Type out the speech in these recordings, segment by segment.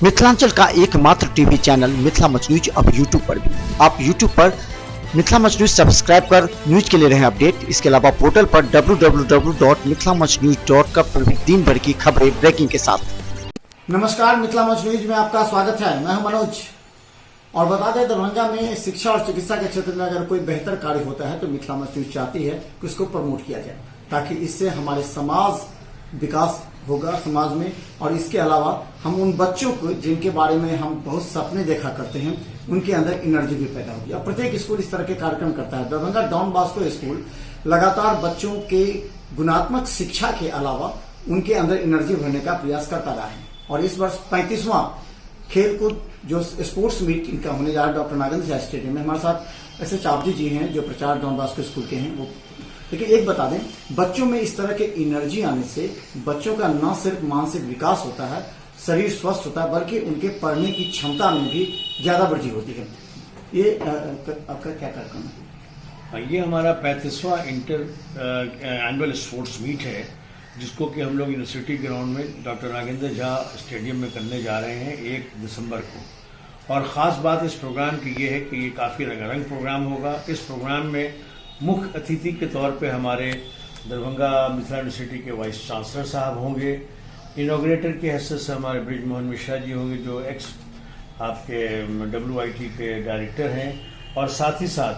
मिथिलांचल का एकमात्र TV channel Mithila much news अब यूट्यूब पर भी। आप यूट्यूब पर मिथिला मच न्यूज सब्सक्राइब कर न्यूज के लिए रहे अपडेट। इसके अलावा पोर्टल पर www.mithilamachnews.com पर भी दिन भर की खबरें ब्रेकिंग के साथ। नमस्कार, मिथिला मच न्यूज में आपका स्वागत है। मैं हूं मनोज और बता दें, दरभंगा में शिक्षा और चिकित्सा के क्षेत्र में अगर कोई बेहतर कार्य होता है तो मिथिला मच न्यूज चाहती है कि उसको प्रमोट किया जाए, ताकि इससे हमारे समाज विकास होगा समाज में। और इसके अलावा हम उन बच्चों को जिनके बारे में हम बहुत सपने देखा करते हैं, उनके अंदर एनर्जी भी पैदा होगी। और प्रत्येक स्कूल इस तरह के कार्यक्रम करता है। दरभंगा डॉन बॉस्को स्कूल लगातार बच्चों के गुणात्मक शिक्षा के अलावा उनके अंदर एनर्जी भरने का प्रयास करता रहा है। और इस वर्ष 35वां खेलकूद जो स्पोर्ट्स मीट इनका होने जा रहा है डॉक्टर नागेंद्र झा स्टेडियम में। हमारे साथ ऐसे चावजी जी हैं जो प्रचार डॉन बॉस्को स्कूल के हैं। वो लेकिन एक बता दें, बच्चों में इस तरह के एनर्जी आने से बच्चों का न सिर्फ मानसिक विकास होता है, शरीर स्वस्थ होता है, बल्कि उनके पढ़ने की क्षमता में भी ज्यादा वृद्धि होती है। ये आपका क्या कार्यक्रम है? ये हमारा 35वां एनुअल स्पोर्ट्स मीट है, जिसको कि हम लोग यूनिवर्सिटी ग्राउंड में डॉक्टर नागेंद्र झा स्टेडियम में करने जा रहे हैं 1 दिसंबर को। और ख़ास बात इस प्रोग्राम की ये है कि ये काफ़ी रंगारंग प्रोग्राम होगा। इस प्रोग्राम में मुख्य अतिथि के तौर पे हमारे दरभंगा मिथिला यूनिवर्सिटी के वाइस चांसलर साहब होंगे। इनॉग्रेटर के हैसियत से हमारे बृजमोहन मिश्रा जी होंगे, जो एक्स आपके WIT के डायरेक्टर हैं। और साथ ही साथ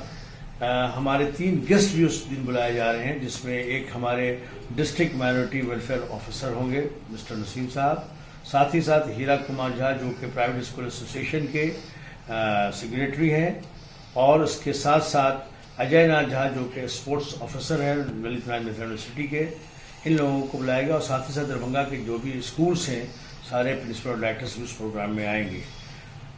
हमारे 3 गेस्ट भी उस दिन बुलाए जा रहे हैं, जिसमें एक हमारे डिस्ट्रिक्ट माइनॉरिटी वेलफेयर ऑफिसर होंगे मिस्टर नसीम साहब, साथ ही साथ हीरा कुमार झा जो कि प्राइवेट स्कूल एसोसिएशन के सेक्रेटरी हैं, और उसके साथ साथ अजय नाथ झा जो कि स्पोर्ट्स ऑफिसर हैं ललित नारायण मिथिला यूनिवर्सिटी के। इन लोगों को बुलाया गया। और साथ ही साथ दरभंगा के जो भी स्कूल्स हैं, सारे प्रिंसिपल और डायरेक्टर्स भी उस प्रोग्राम में आएंगे।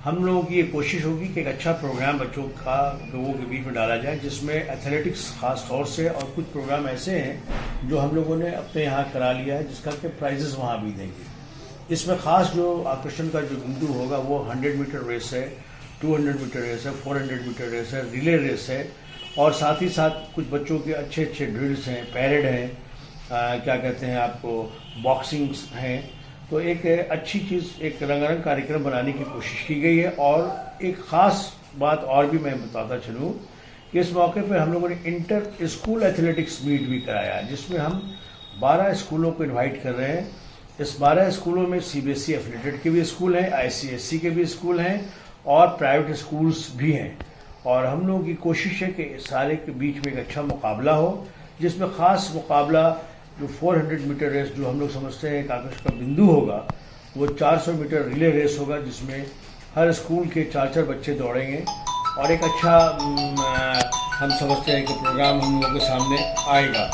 हम लोगों की ये कोशिश होगी कि एक अच्छा प्रोग्राम बच्चों का लोगों के बीच में डाला जाए, जिसमें एथलेटिक्स खास तौर से, और कुछ प्रोग्राम ऐसे हैं जो हम लोगों ने अपने यहाँ करा लिया है, जिसका कि प्राइजेस वहाँ भी देंगे। इसमें खास जो आकर्षण का जो बिंदु होगा वो 100 मीटर रेस है, 200 मीटर रेस है, 400 मीटर रेस है, रिले रेस है, और साथ ही साथ कुछ बच्चों के अच्छे अच्छे ड्रिल्स हैं, पैरेड हैं, क्या कहते हैं आपको, बॉक्सिंग्स हैं। तो एक अच्छी चीज़, एक रंगारंग कार्यक्रम बनाने की कोशिश की गई है। और एक ख़ास बात और भी मैं बताता चलूँ कि इस मौके पर हम लोगों ने इंटर स्कूल एथलेटिक्स मीट भी कराया है, जिसमें हम 12 स्कूलों को इन्वाइट कर रहे हैं। इस 12 स्कूलों में CBSE एफिलेटेड के भी स्कूल हैं, ICSE के भी स्कूल हैं, और प्राइवेट स्कूल्स भी हैं। और हम लोगों की कोशिश है कि सारे के बीच में एक अच्छा मुकाबला हो, जिसमें ख़ास मुकाबला जो 400 मीटर रेस, जो हम लोग समझते हैं एक आकर्षण का बिंदु होगा, वो 400 मीटर रिले रेस होगा, जिसमें हर स्कूल के 4-4 बच्चे दौड़ेंगे। और एक अच्छा हम समझते हैं कि प्रोग्राम हम लोगों के सामने आएगा।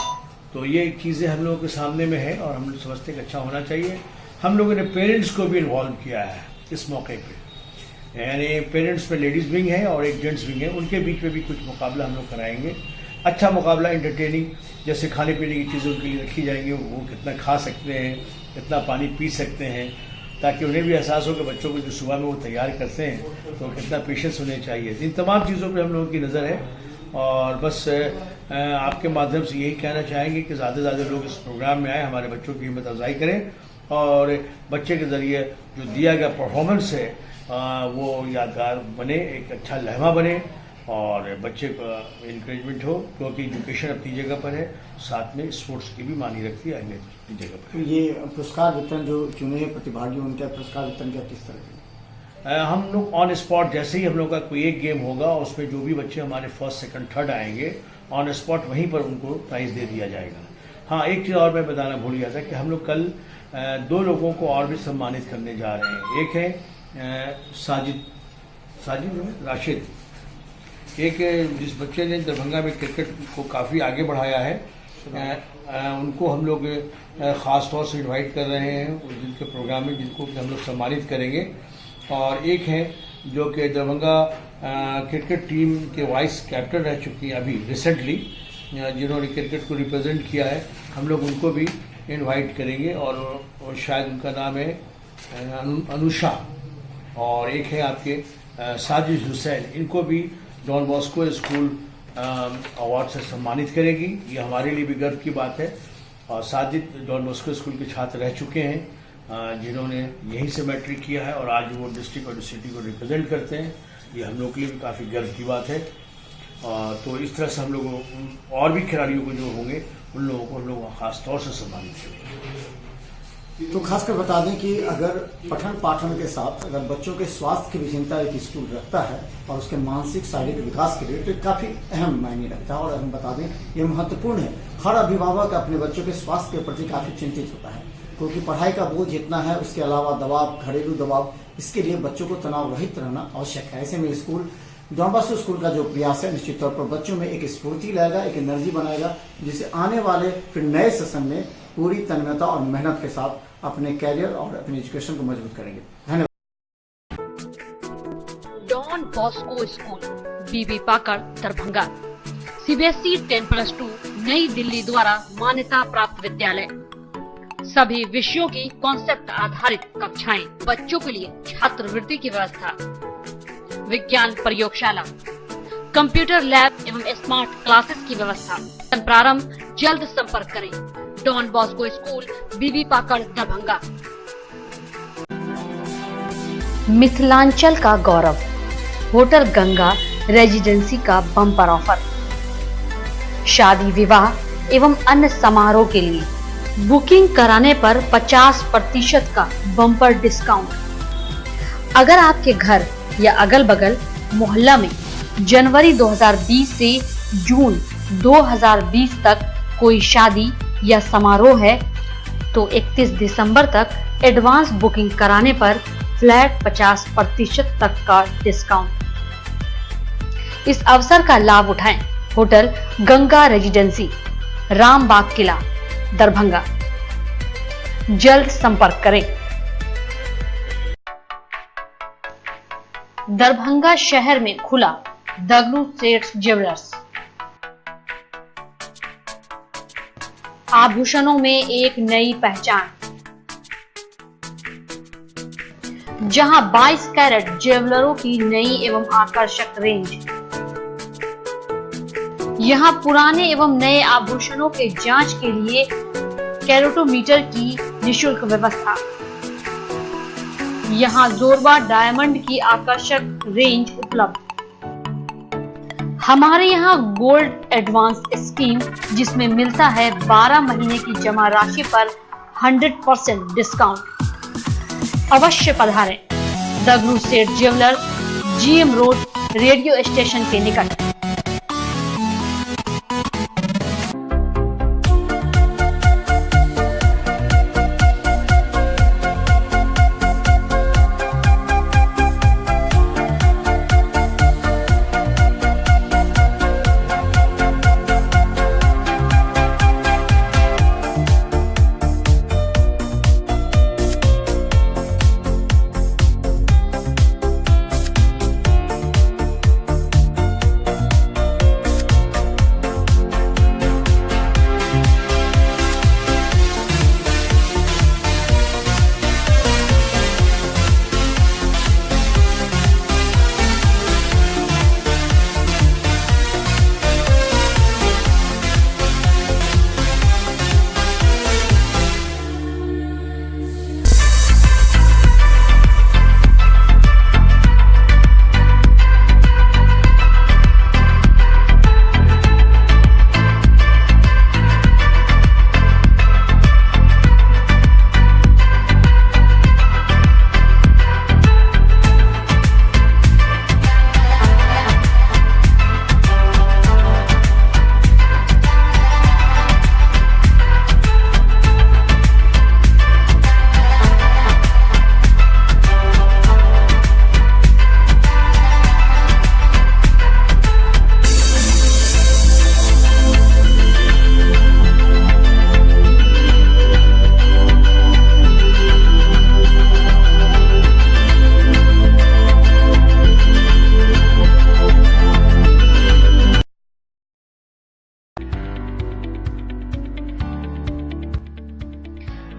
तो ये चीज़ें हम लोगों के सामने में है और हम लोग समझते हैं कि अच्छा होना चाहिए। हम लोगों ने पेरेंट्स को भी इन्वॉल्व किया है इस मौके पर, यानी पेरेंट्स में लेडीज़ विंग है और एक जेंट्स विंग है, उनके बीच में भी कुछ मुकाबला हम लोग कराएंगे। अच्छा मुकाबला, इंटरटेनिंग, जैसे खाने पीने की चीज़ें उनके लिए रखी जाएंगी, वो कितना खा सकते हैं, कितना पानी पी सकते हैं, ताकि उन्हें भी एहसास हो कि बच्चों को जो सुबह में वो तैयार करते हैं तो कितना पेशेंस होने चाहिए। इन तमाम चीज़ों पर हम लोगों की नज़र है। और बस आपके माध्यम से यही कहना चाहेंगे कि ज़्यादा से ज़्यादा लोग इस प्रोग्राम में आए, हमारे बच्चों की हिम्मत अफजाई करें, और बच्चे के ज़रिए जो दिया गया परफॉर्मेंस है वो यादगार बने, एक अच्छा लम्हा बने, और बच्चे का इंकरेजमेंट हो, क्योंकि एजुकेशन अपनी जगह पर है, साथ में स्पोर्ट्स की भी मानी रखती है अहमियत अपनी जगह पर। तो ये पुरस्कार वितरण जो चुने हैं प्रतिभागी, उनका पुरस्कार वितरण क्या किस तरह के? हम लोग ऑन स्पॉट, जैसे ही हम लोग का कोई एक गेम होगा, उसमें जो भी बच्चे हमारे फर्स्ट सेकंड थर्ड आएंगे, ऑन स्पॉट वहीं पर उनको प्राइज़ दे दिया जाएगा। हाँ, एक चीज़ और मैं बताना भूल गया था कि हम लोग कल 2 लोगों को और भी सम्मानित करने जा रहे हैं। एक है साजिद राशिद, एक जिस बच्चे ने दरभंगा में क्रिकेट को काफ़ी आगे बढ़ाया है, उनको हम लोग ख़ास तौर से इनवाइट कर रहे हैं जिनके प्रोग्राम में, जिनको हम लोग सम्मानित करेंगे। और एक है जो कि दरभंगा क्रिकेट टीम के वाइस कैप्टन रह चुकी हैं अभी रिसेंटली, जिन्होंने क्रिकेट को रिप्रेजेंट किया है, हम लोग उनको भी इनवाइट करेंगे। और शायद उनका नाम है अनुषा। और एक है आपके साजिद हुसैन, इनको भी डॉन बॉस्को स्कूल अवार्ड से सम्मानित करेगी। ये हमारे लिए भी गर्व की बात है। और साजिद डॉन बॉस्को स्कूल के छात्र रह चुके हैं, जिन्होंने यहीं से मैट्रिक किया है और आज वो डिस्ट्रिक्ट और सिटी को रिप्रेजेंट करते हैं। ये हम लोग के लिए भी काफ़ी गर्व की बात है। तो इस तरह से हम लोग और भी खिलाड़ियों को जो होंगे उन लोगों को हम लोग खास तौर से सम्मानित करेंगे। तो खासकर बता दें कि अगर पठन पाठन के साथ अगर बच्चों के स्वास्थ्य की भी चिंता एक स्कूल रखता है और उसके मानसिक शारीरिक विकास के लिए, तो काफी अहम मायने रखता है। और हम बता दें ये महत्वपूर्ण है। हर अभिभावक अपने बच्चों के स्वास्थ्य के प्रति काफी चिंतित होता है, क्योंकि पढ़ाई का बोझ इतना है, उसके अलावा दबाव, घरेलू दबाव, इसके लिए बच्चों को तनाव रहित रहना आवश्यक है। ऐसे में स्कूल डॉन बॉस्को स्कूल का जो प्रयास है निश्चित तौर पर बच्चों में एक स्फूर्ति लाएगा, एक एनर्जी बनाएगा, जिससे आने वाले फिर नए सेशन में पूरी तन्मयता और मेहनत के साथ अपने कैरियर और अपने एजुकेशन को मजबूत करेंगे। धन्यवाद। डॉन बॉस्को स्कूल, बीबी पाकड़, दरभंगा। सीबीएसई 10+2 नई दिल्ली द्वारा मान्यता प्राप्त विद्यालय। सभी विषयों की कॉन्सेप्ट आधारित कक्षाएं, बच्चों के लिए छात्रवृत्ति की व्यवस्था, विज्ञान प्रयोगशाला, कंप्यूटर लैब एवं स्मार्ट क्लासेस की व्यवस्था। प्रारंभ जल्द संपर्क करें। डॉन बॉस्को स्कूल, बीबी पाकड़, दरभंगा। मिथिलांचल का गौरव, होटल गंगा रेजिडेंसी का बम्पर ऑफर। शादी विवाह एवं अन्य समारोह के लिए बुकिंग कराने पर 50% का बम्पर डिस्काउंट। अगर आपके घर या अगल बगल मोहल्ला में जनवरी 2020 से जून 2020 तक कोई शादी या समारोह है तो 31 दिसंबर तक एडवांस बुकिंग कराने पर फ्लैट 50% तक का डिस्काउंट। इस अवसर का लाभ उठाएं। होटल गंगा रेजिडेंसी, रामबाग किला, दरभंगा। जल्द संपर्क करें। दरभंगा शहर में खुला दगलू सेठ ज्वेलर्स। आभूषणों में एक नई पहचान, जहां 22 कैरेट ज्वेलरों की नई एवं आकर्षक रेंज। यहां पुराने एवं नए आभूषणों के जांच के लिए कैरेटोमीटर की निःशुल्क व्यवस्था। यहां जोरबा डायमंड की आकर्षक रेंज उपलब्ध। हमारे यहां गोल्ड एडवांस स्कीम, जिसमें मिलता है 12 महीने की जमा राशि पर 100% डिस्काउंट। अवश्य पधारें। दगलू सेठ jewellers, GM road, radio station के निकट।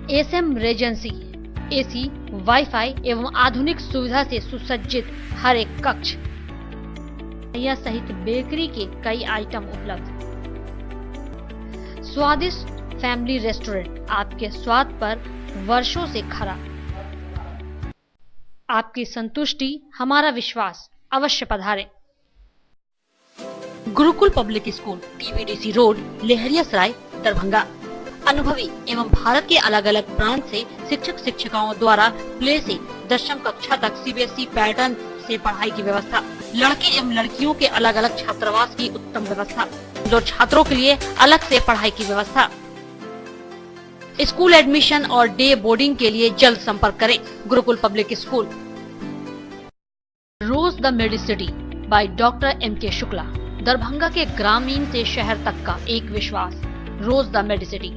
एसएम रेजेंसी, एसी, वाईफाई एवं आधुनिक सुविधा से सुसज्जित हर एक कक्ष यह सहित बेकरी के कई आइटम उपलब्ध। स्वादिष्ट फैमिली रेस्टोरेंट आपके स्वाद पर वर्षों से खरा। आपकी संतुष्टि हमारा विश्वास, अवश्य पधारें। Gurukul public school, TBDC road, Laheriasarai, Darbhanga. अनुभवी एवं भारत के अलग अलग प्रांत से शिक्षक शिक्षिकाओं द्वारा प्ले से दशम कक्षा तक सीबीएसई पैटर्न से पढ़ाई की व्यवस्था। लड़के एवं लड़कियों के अलग अलग छात्रावास की उत्तम व्यवस्था। जो छात्रों के लिए अलग से पढ़ाई की व्यवस्था। स्कूल एडमिशन और डे बोर्डिंग के लिए जल्द संपर्क करें। Gurukul public school. Rose the medicity by doctor M K. Shukla. Darbhanga के ग्रामीण से शहर तक का एक विश्वास। रोज द मेडिसिटी।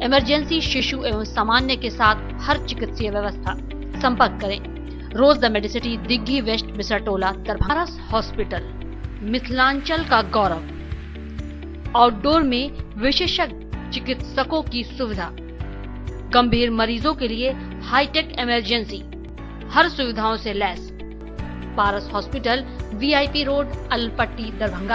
इमरजेंसी, शिशु एवं सामान्य के साथ हर चिकित्सीय व्यवस्था। संपर्क करें। Rose the medicity, Digghi west, Bisartola, Darbhanga. Hospital, Mithilanchal का गौरव। आउटडोर में विशेषज्ञ चिकित्सकों की सुविधा। गंभीर मरीजों के लिए हाईटेक इमरजेंसी, हर सुविधाओं से लैस। पारस हॉस्पिटल, वीआईपी रोड, अलपट्टी, दरभंगा।